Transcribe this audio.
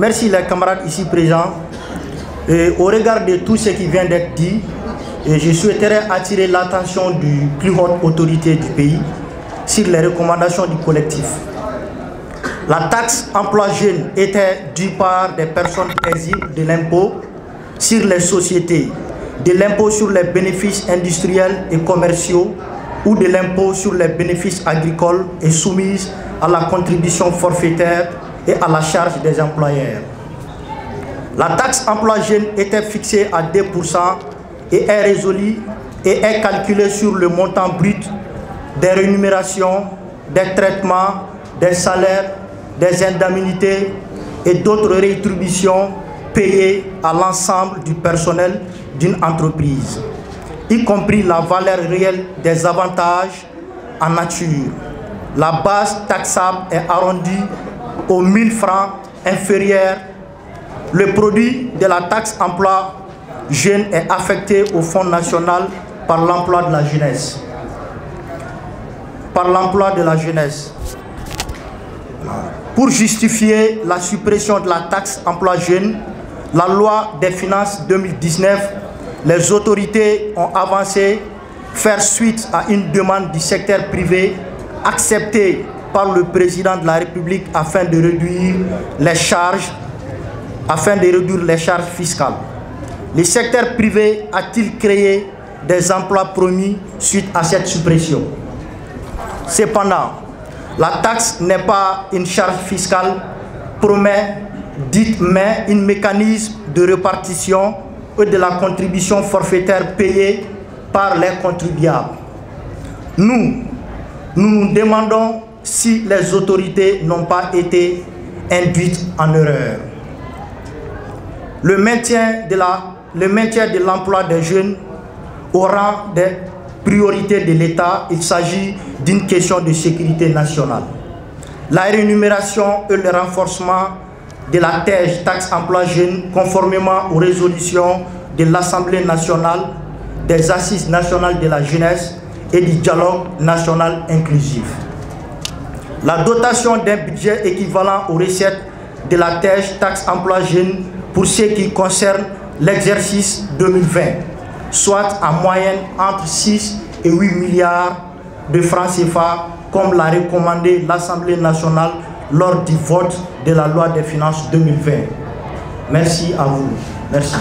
Merci les camarades ici présents. Et au regard de tout ce qui vient d'être dit, je souhaiterais attirer l'attention du plus haute autorité du pays sur les recommandations du collectif. La taxe emploi jeune était due par des personnes paisibles de l'impôt sur les sociétés, de l'impôt sur les bénéfices industriels et commerciaux ou de l'impôt sur les bénéfices agricoles et soumise à la contribution forfaitaire et à la charge des employeurs. La taxe emploi jeune était fixée à 2% et est résolue et est calculée sur le montant brut des rémunérations, des traitements, des salaires, des indemnités et d'autres rétributions payées à l'ensemble du personnel d'une entreprise, y compris la valeur réelle des avantages en nature. La base taxable est arrondie aux 1000 francs inférieurs. Le produit de la taxe emploi jeune est affecté au Fonds national par l'emploi de la jeunesse. Pour justifier la suppression de la taxe emploi jeune, la loi des finances 2019, les autorités ont avancé faire suite à une demande du secteur privé acceptée par le président de la République afin de réduire les charges fiscales. Le secteur privé a-t-il créé des emplois promis suite à cette suppression? Cependant, la taxe n'est pas une charge fiscale mais un mécanisme de répartition et de la contribution forfaitaire payée par les contribuables. Nous nous demandons si les autorités n'ont pas été induites en erreur. Le maintien de l'emploi des jeunes au rang des priorités de l'État, il s'agit d'une question de sécurité nationale. La rémunération et le renforcement de la taxe emploi jeune, conformément aux résolutions de l'Assemblée nationale, des Assises nationales de la jeunesse et du dialogue national inclusif. La dotation d'un budget équivalent aux recettes de la taxe emploi jeune pour ce qui concerne l'exercice 2020, soit en moyenne entre 6 et 8 milliards de francs CFA, comme l'a recommandé l'Assemblée nationale lors du vote de la loi des finances 2020. Merci à vous. Merci.